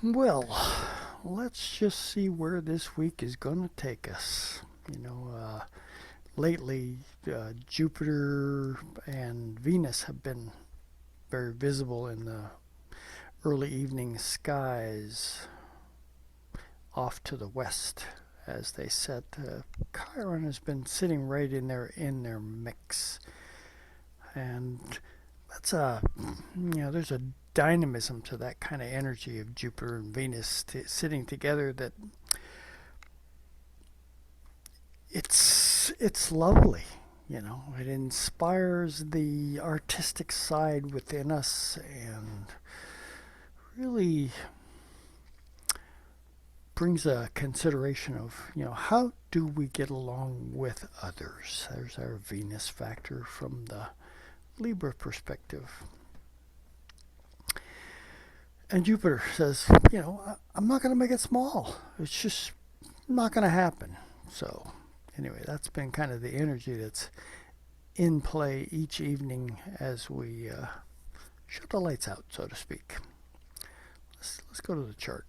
Well, let's just see where this week is going to take us. Lately, Jupiter and Venus have been very visible in the early evening skies off to the west. As they set, Chiron has been sitting right in their mix, and that's there's a dynamism to that kind of energy of Jupiter and Venus sitting together that it's lovely. It inspires the artistic side within us and really brings a consideration of how do we get along with others. There's our Venus factor from the Libra perspective. And Jupiter says, I'm not going to make it small. It's just not going to happen. So, anyway, that's been kind of the energy that's in play each evening as we shut the lights out, so to speak. Let's go to the chart.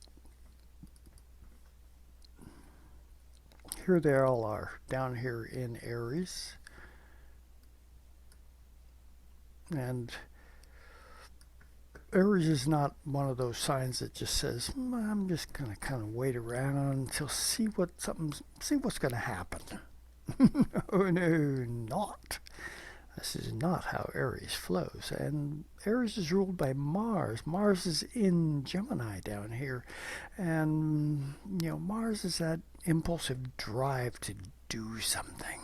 Here they all are, down here in Aries. And Aries is not one of those signs that just says, I'm just going to kind of wait around until see what's going to happen. Oh, no, not. This is not how Aries flows. And Aries is ruled by Mars. Mars is in Gemini down here. And, Mars is that impulsive drive to do something.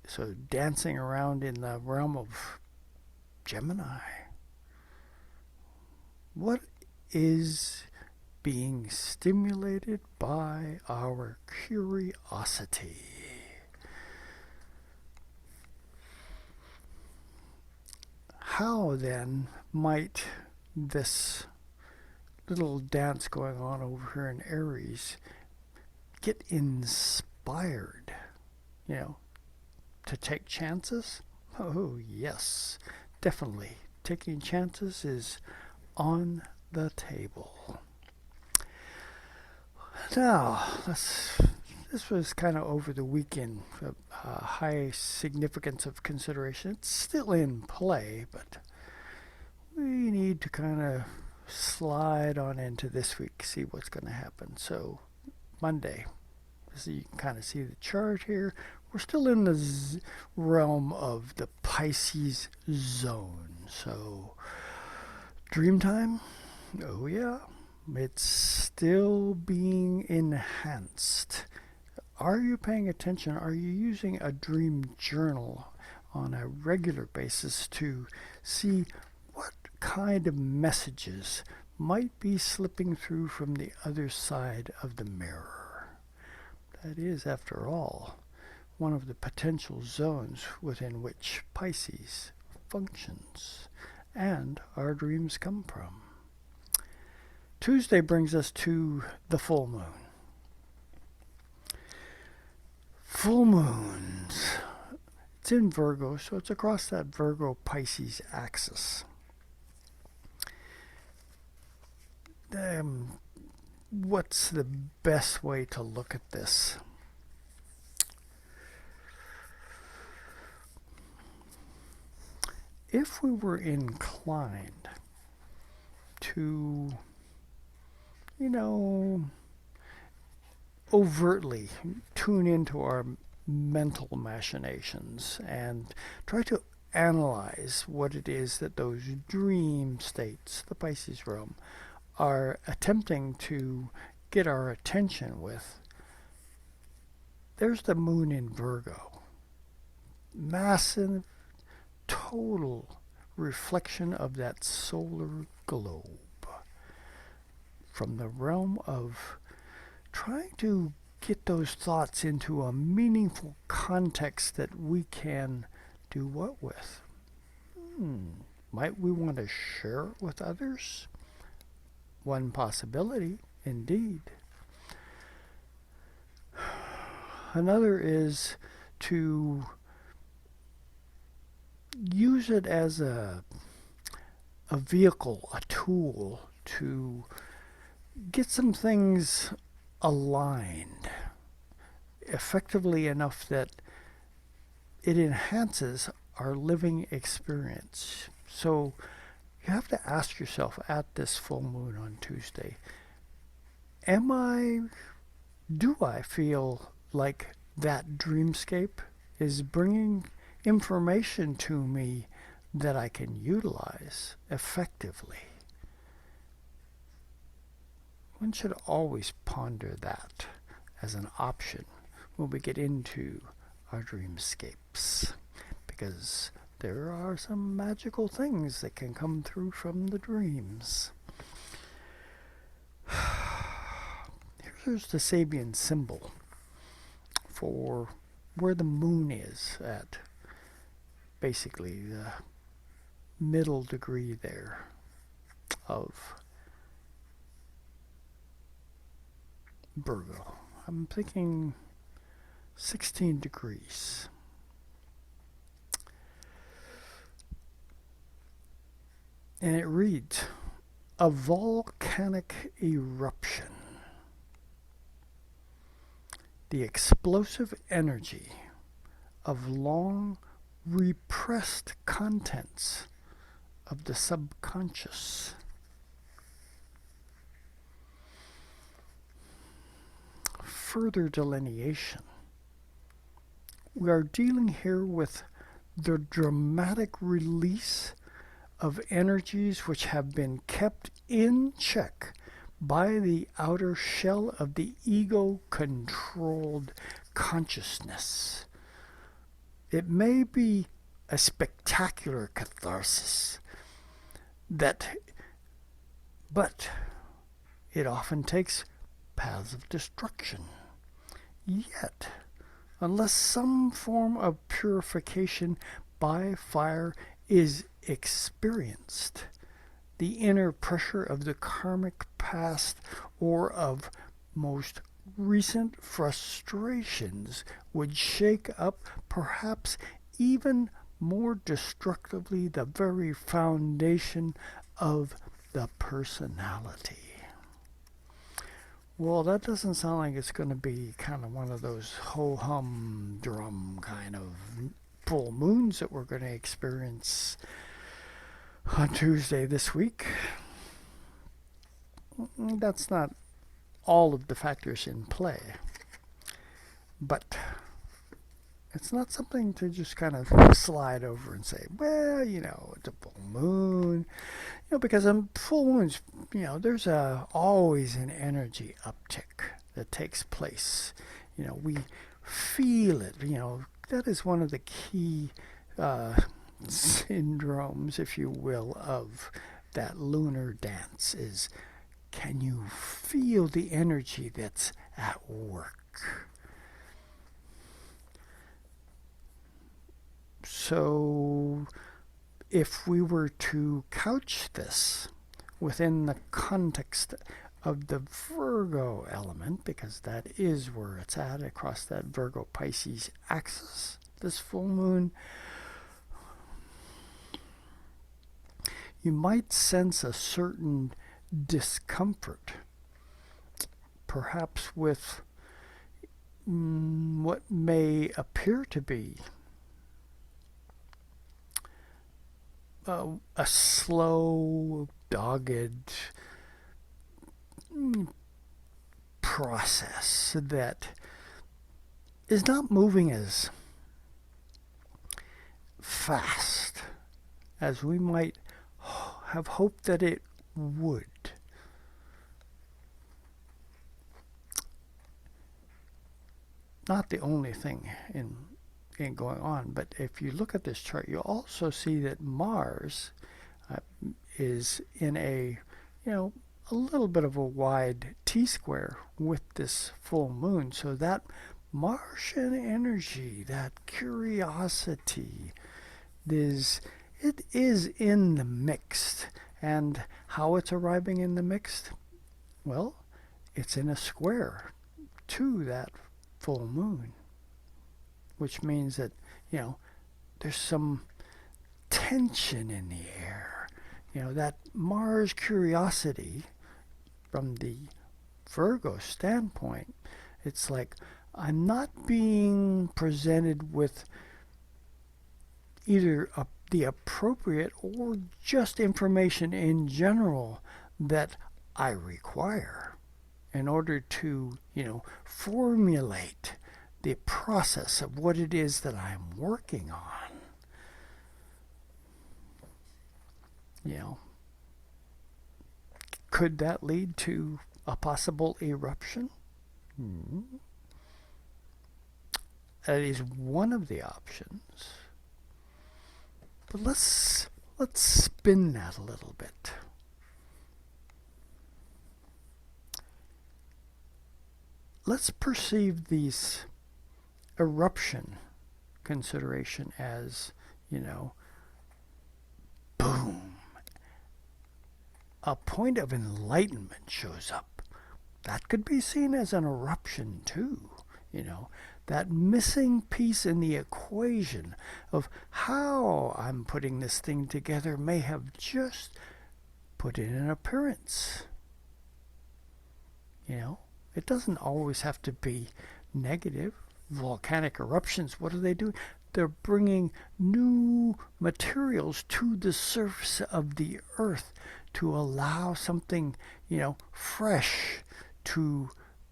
So dancing around in the realm of Gemini. What is being stimulated by our curiosity? How then might this little dance going on over here in Aries get inspired, to take chances? Oh, yes, definitely. Taking chances is on the table. Now, this was kind of over the weekend, high significance of consideration. It's still in play, but we need to kind of slide on into this week, see what's going to happen. So, Monday, so you can kind of see the chart here. We're still in the realm of the Pisces zone. So, dream time? Oh, yeah. It's still being enhanced. Are you paying attention? Are you using a dream journal on a regular basis to see what kind of messages might be slipping through from the other side of the mirror? That is, after all, one of the potential zones within which Pisces functions and our dreams come from. Tuesday brings us to the full moon. Full moons. It's in Virgo, so it's across that Virgo-Pisces axis. What's the best way to look at this? If we were inclined to, overtly tune into our mental machinations and try to analyze what it is that those dream states, the Pisces realm, are attempting to get our attention with, there's the moon in Virgo. Massive, total reflection of that solar globe from the realm of trying to get those thoughts into a meaningful context that we can do what with? Might we want to share it with others? One possibility, indeed. Another is to use it as a vehicle, a tool to get some things aligned effectively enough that it enhances our living experience. So you have to ask yourself at this full moon on Tuesday, do I feel like that dreamscape is bringing information to me that I can utilize effectively? One should always ponder that as an option when we get into our dreamscapes, because there are some magical things that can come through from the dreams. Here's the Sabian symbol for where the moon is at, basically the middle degree there of Virgo. I'm thinking 16 degrees. And it reads, a volcanic eruption. The explosive energy of long repressed contents of the subconscious. Further delineation. We are dealing here with the dramatic release of energies which have been kept in check by the outer shell of the ego-controlled consciousness. It may be a spectacular catharsis, but it often takes paths of destruction. Yet, unless some form of purification by fire is experienced, the inner pressure of the karmic past or of most recent frustrations would shake up, perhaps even more destructively, the very foundation of the personality. Well, that doesn't sound like it's going to be kind of one of those ho-hum drum kind of full moons that we're going to experience on Tuesday this week. That's not all of the factors in play, but it's not something to just kind of slide over and say, well, it's a full moon, because on full moons, there's always an energy uptick that takes place. We feel it. That is one of the key syndromes, if you will, of that lunar dance is, can you feel the energy that's at work? So if we were to couch this within the context of the Virgo element, because that is where it's at across that Virgo-Pisces axis, this full moon, you might sense a certain discomfort, perhaps with what may appear to be a slow, dogged process that is not moving as fast as we might have hoped that it would. Not the only thing in going on, but if you look at this chart, you'll also see that Mars is in a little bit of a wide T-square with this full moon. So that Martian energy, that curiosity, it is in the mixed. And how it's arriving in the mixed? Well, it's in a square to that full moon, which means that, there's some tension in the air. That Mars curiosity from the Virgo standpoint, it's like I'm not being presented with either the appropriate or just information in general that I require in order to, formulate the process of what it is that I'm working on. Could that lead to a possible eruption? That is one of the options. But let's spin that a little bit. Let's perceive these eruption consideration as, boom. A point of enlightenment shows up. That could be seen as an eruption too, that missing piece in the equation of how I'm putting this thing together may have just put in an appearance. It doesn't always have to be negative. Volcanic eruptions, what are they doing? They're bringing new materials to the surface of the earth to allow something, fresh to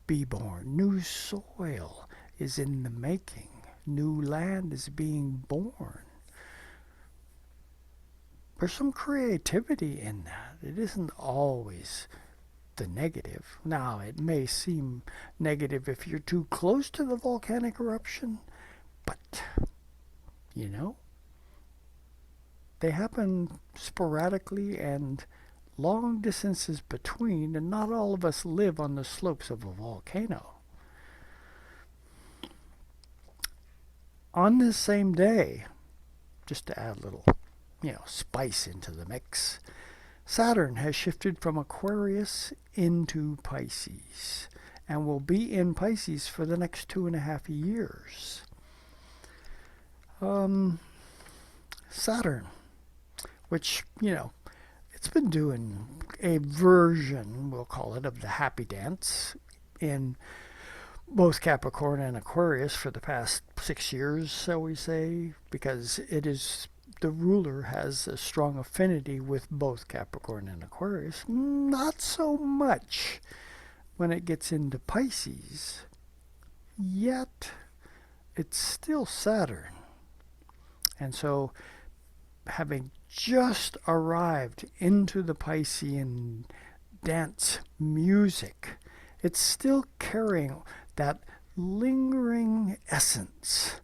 be born. New soil is in the making. New land is being born. There's some creativity in that. It isn't always the negative. Now, it may seem negative if you're too close to the volcanic eruption, but, they happen sporadically and long distances between, and not all of us live on the slopes of a volcano. On this same day, just to add a little, spice into the mix, Saturn has shifted from Aquarius into Pisces and will be in Pisces for the next 2.5 years. Saturn, which, it's been doing a version, we'll call it, of the happy dance in both Capricorn and Aquarius for the past 6 years, shall we say, because the ruler has a strong affinity with both Capricorn and Aquarius. Not so much when it gets into Pisces, yet it's still Saturn. And so, having just arrived into the Piscean dance music, it's still carrying that lingering essence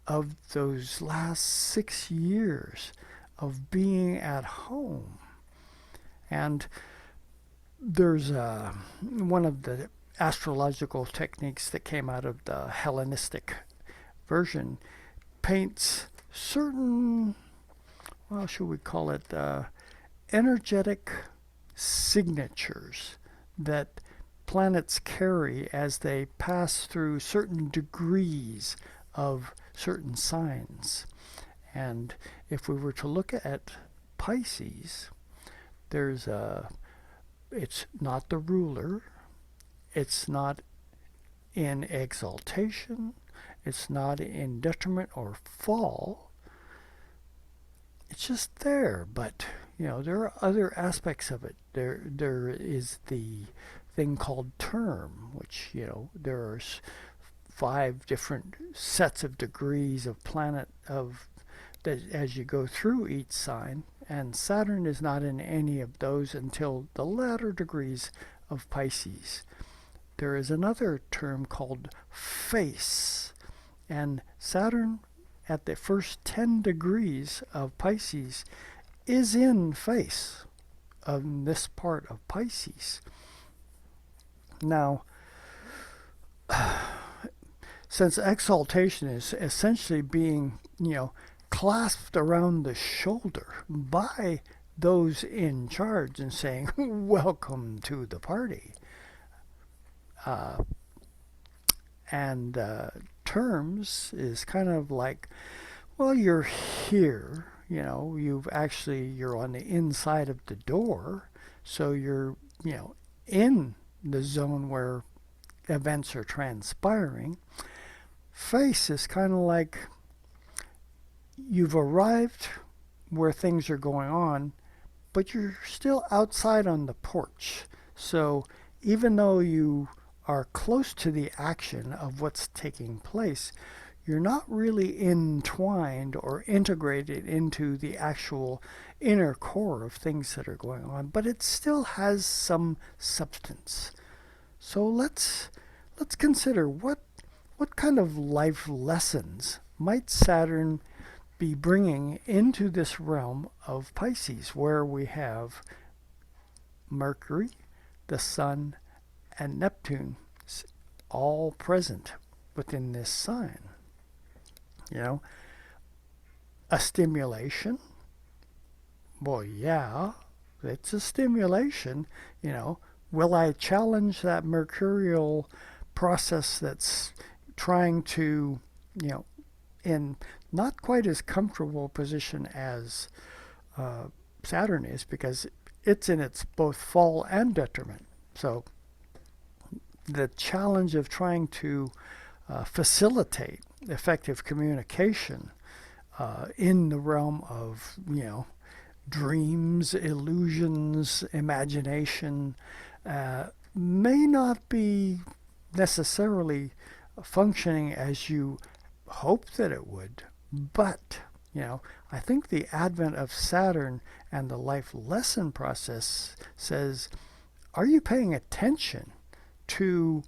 of those last 6 years of being at home. And there's one of the astrological techniques that came out of the Hellenistic version paints certain, well, should we call it, energetic signatures that planets carry as they pass through certain degrees of certain signs. And if we were to look at Pisces, it's not the ruler, it's not in exaltation, it's not in detriment or fall. It's just there, but there are other aspects of it. There is the thing called term, which there are 5 different sets of degrees of planet of that as you go through each sign, and Saturn is not in any of those until the latter degrees of Pisces. There is another term called face, and Saturn at the first 10 degrees of Pisces is in face of this part of Pisces. Now, since exaltation is essentially being, clasped around the shoulder by those in charge and saying, welcome to the party. And terms is kind of like, well, you're here, you're on the inside of the door, so you're, in the zone where events are transpiring. Face is kind of like you've arrived where things are going on, but you're still outside on the porch. So even though you are close to the action of what's taking place, you're not really entwined or integrated into the actual inner core of things that are going on, but it still has some substance. So let's consider what kind of life lessons might Saturn be bringing into this realm of Pisces, where we have Mercury, the Sun, and Neptune all present within this sign. You know, a stimulation. Well, yeah, it's a stimulation. You know, will I challenge that mercurial process that's trying to, in not quite as comfortable position as Saturn is, because it's in its both fall and detriment. So the challenge of trying to facilitate effective communication in the realm of, dreams, illusions, imagination, may not be necessarily functioning as you hope that it would. But, I think the advent of Saturn and the life lesson process says, are you paying attention to,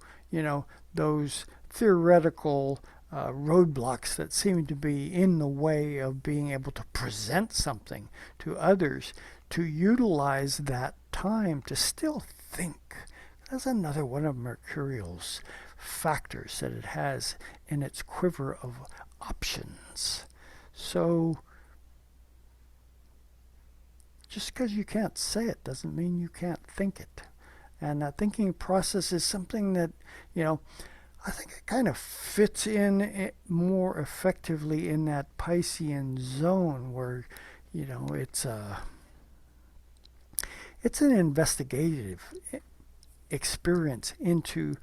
those theoretical roadblocks that seem to be in the way of being able to present something to others, to utilize that time to still think? That's another one of Mercurial's factors that it has in its quiver of options. So just because you can't say it doesn't mean you can't think it. And that thinking process is something that, I think it kind of fits in more effectively in that Piscean zone where, it's an investigative experience into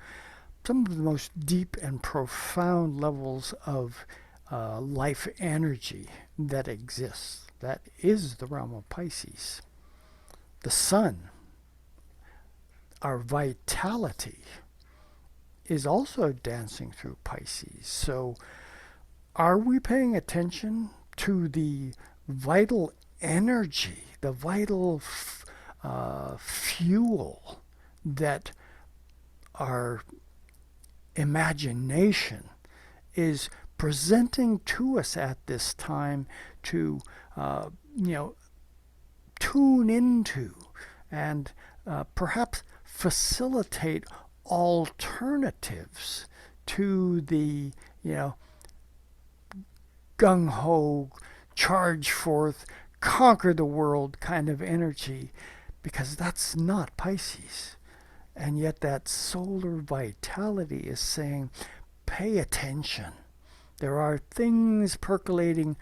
some of the most deep and profound levels of life energy that exists. That is the realm of Pisces. The sun, our vitality, is also dancing through Pisces. So are we paying attention to the vital energy, the vital fuel that our imagination is presenting to us at this time to, tune into and perhaps facilitate alternatives to the, gung-ho, charge forth, conquer the world kind of energy, because that's not Pisces. And yet that solar vitality is saying, pay attention. There are things percolating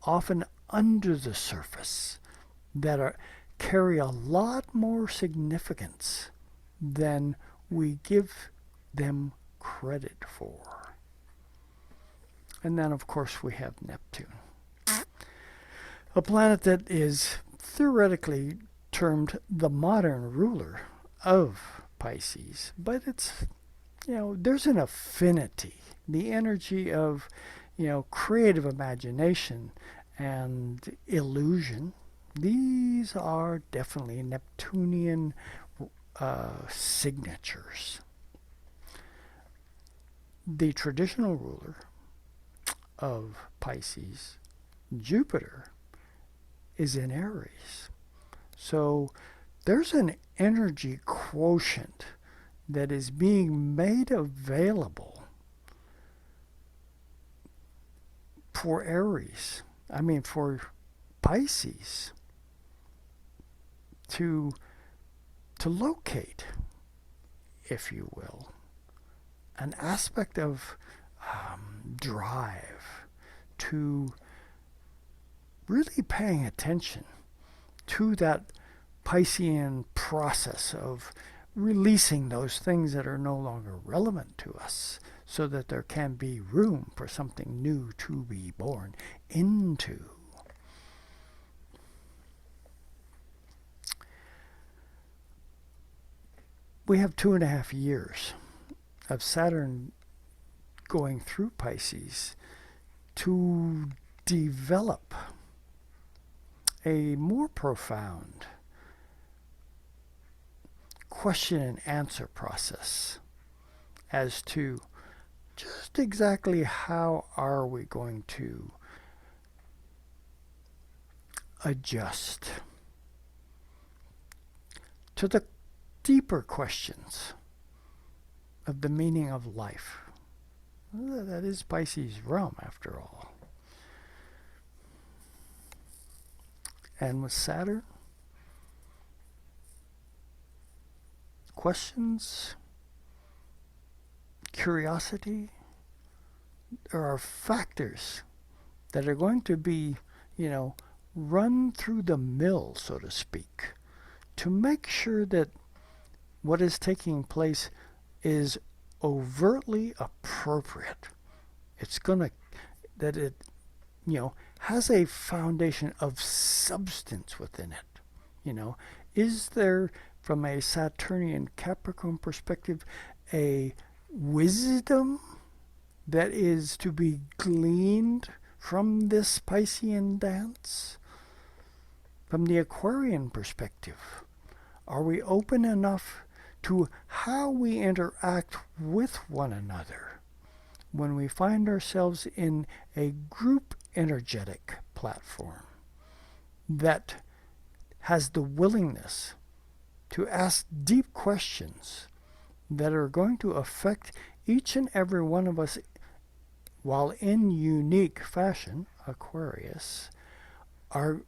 often under the surface that carry a lot more significance than we give them credit for. And then, of course, we have Neptune, a planet that is theoretically termed the modern ruler of Pisces, but it's, there's an affinity, the energy of, creative imagination and illusion. These are definitely Neptunian signatures. The traditional ruler of Pisces, Jupiter, is in Aries. So there's an energy quotient that is being made available for Aries. For Pisces to locate, if you will, an aspect of drive, to really paying attention to that Piscean process of releasing those things that are no longer relevant to us so that there can be room for something new to be born into. We have 2.5 years of Saturn going through Pisces to develop a more profound question and answer process as to just exactly how are we going to adjust to the deeper questions of the meaning of life. That is Pisces' realm, after all. And with Saturn, questions, curiosity, there are factors that are going to be, run through the mill, so to speak, to make sure that what is taking place is overtly appropriate. It's that it, has a foundation of substance within it. Is there, from a Saturnian Capricorn perspective, a wisdom that is to be gleaned from this Piscean dance? From the Aquarian perspective, are we open enough to how we interact with one another when we find ourselves in a group energetic platform that has the willingness to ask deep questions that are going to affect each and every one of us, while in unique fashion, Aquarius, are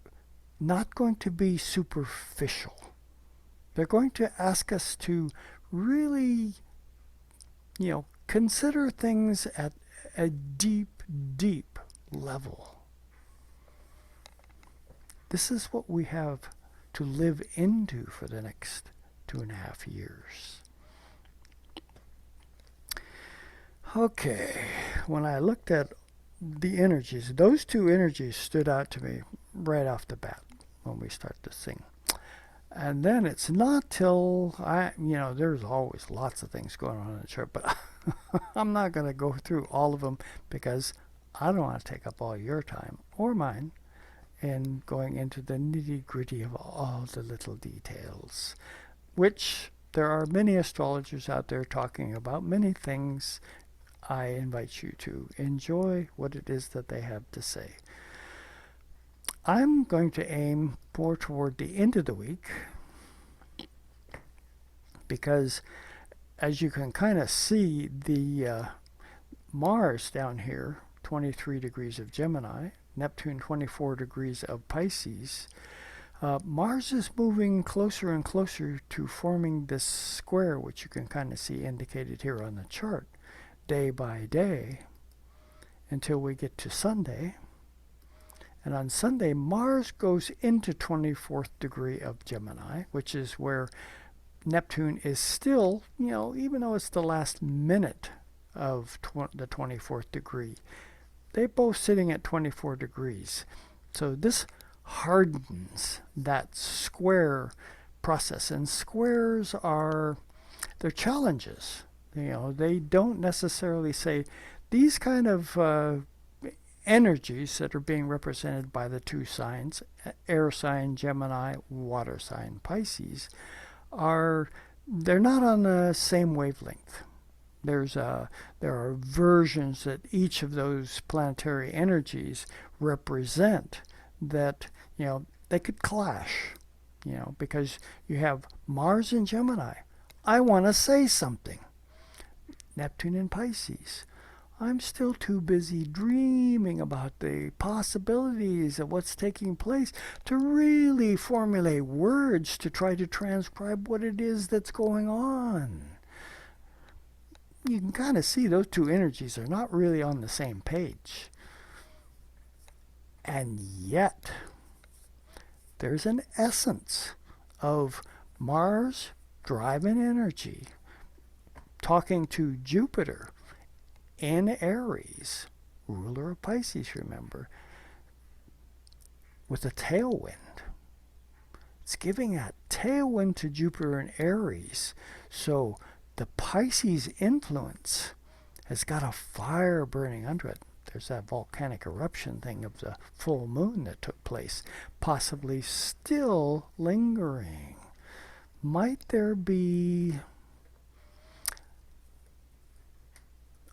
not going to be superficial. They're going to ask us to really, consider things at a deep, deep level. This is what we have to live into for the next 2.5 years. Okay, when I looked at the energies, those two energies stood out to me right off the bat when we start to sing. And then it's not till there's always lots of things going on in the chart, but I'm not going to go through all of them because I don't want to take up all your time or mine in going into the nitty-gritty of all the little details, which there are many astrologers out there talking about many things. I invite you to enjoy what it is that they have to say. I'm going to aim more toward the end of the week because, as you can kind of see, the Mars down here, 23 degrees of Gemini, Neptune 24 degrees of Pisces, Mars is moving closer and closer to forming this square, which you can kind of see indicated here on the chart, day by day, until we get to Sunday. And on Sunday, Mars goes into 24th degree of Gemini, which is where Neptune is still, even though it's the last minute of the 24th degree, they're both sitting at 24 degrees. So this hardens that square process. And squares they're challenges. They don't necessarily say these kind of energies that are being represented by the two signs, air sign Gemini, water sign Pisces, they're not on the same wavelength. There are versions that each of those planetary energies represent that they could clash, because you have Mars in Gemini. I want to say something. Neptune in Pisces. I'm still too busy dreaming about the possibilities of what's taking place to really formulate words to try to transcribe what it is that's going on. You can kind of see those two energies are not really on the same page. And yet, there's an essence of Mars drive and energy, talking to Jupiter in Aries, ruler of Pisces, remember, with a tailwind. It's giving that tailwind to Jupiter in Aries. So the Pisces influence has got a fire burning under it. There's that volcanic eruption thing of the full moon that took place, possibly still lingering. Might there be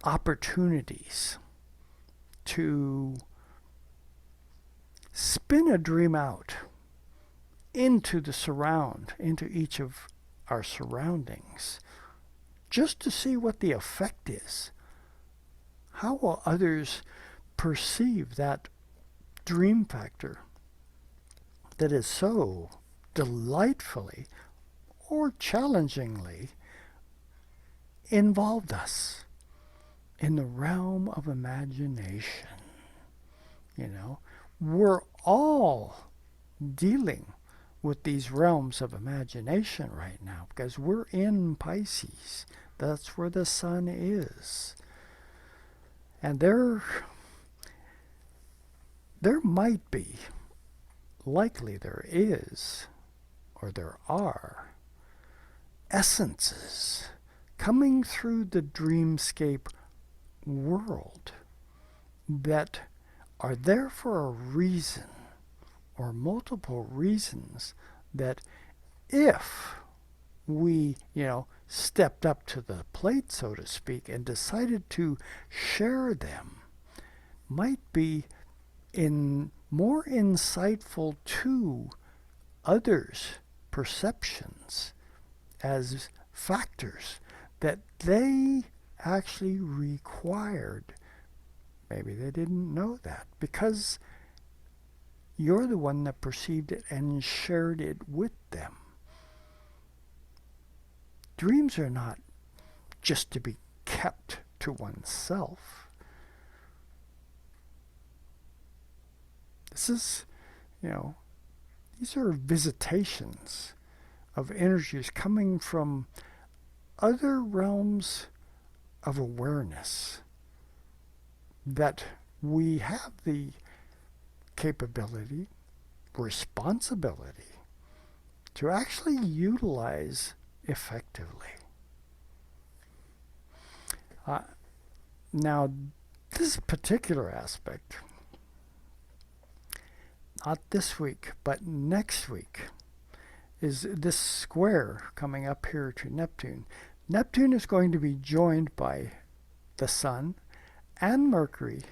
opportunities to spin a dream out into into each of our surroundings, just to see what the effect is? How will others perceive that dream factor that is so delightfully or challengingly involved us in the realm of imagination? We're all dealing with these realms of imagination right now because we're in Pisces. That's where the sun is. And there might be, likely there is, or there are, essences coming through the dreamscape world that are there for a reason, or multiple reasons, that if we, stepped up to the plate, so to speak, and decided to share them, might be more insightful to others' perceptions as factors that they actually required. Maybe they didn't know that because you're the one that perceived it and shared it with them. Dreams are not just to be kept to oneself. This is, these are visitations of energies coming from other realms of awareness that we have the capability, responsibility to actually utilize effectively. Now, this particular aspect, not this week, but next week, is this square coming up here to Neptune. Neptune is going to be joined by the Sun and Mercury,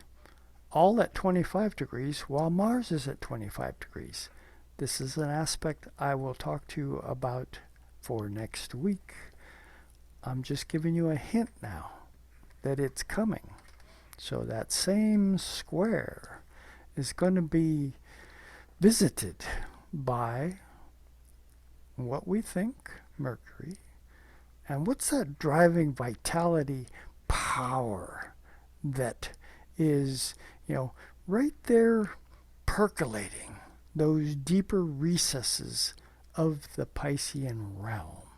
all at 25 degrees, while Mars is at 25 degrees. This is an aspect I will talk to you about for next week. I'm just giving you a hint now that it's coming. So that same square is going to be visited by what we think, Mercury. And what's that driving vitality power that is, right there percolating those deeper recesses of the Piscean realm?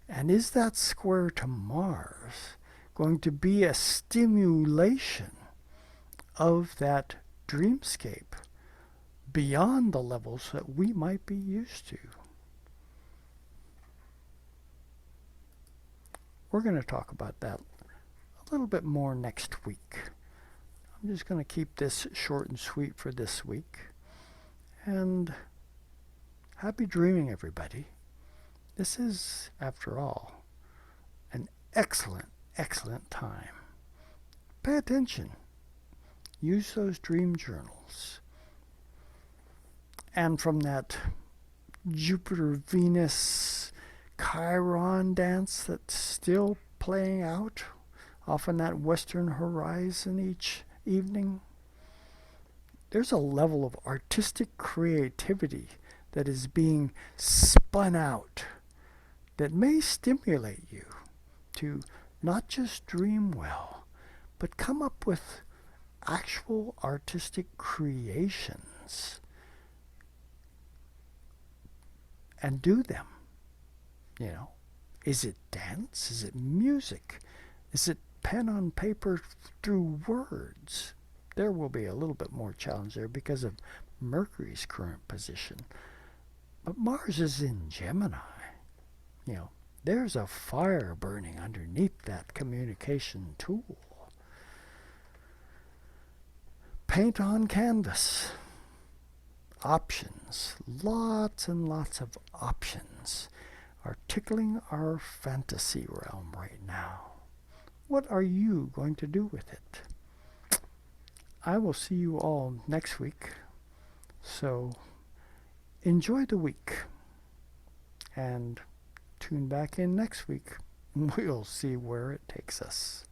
And is that square to Mars going to be a stimulation of that dreamscape beyond the levels that we might be used to? We're going to talk about that a little bit more next week. I'm just going to keep this short and sweet for this week. And happy dreaming, everybody. This is, after all, an excellent, excellent time. Pay attention. Use those dream journals. And from that Jupiter-Venus Chiron dance that's still playing out off on that western horizon each evening, there's a level of artistic creativity that is being spun out that may stimulate you to not just dream well, but come up with actual artistic creations and do them. You know, is it dance? Is it music? Is it pen on paper through words? There will be a little bit more challenge there because of Mercury's current position. But Mars is in Gemini. You know, there's a fire burning underneath that communication tool. Paint on canvas. Options. Lots and lots of options are tickling our fantasy realm right now. What are you going to do with it? I will see you all next week. So enjoy the week and tune back in next week. We'll see where it takes us.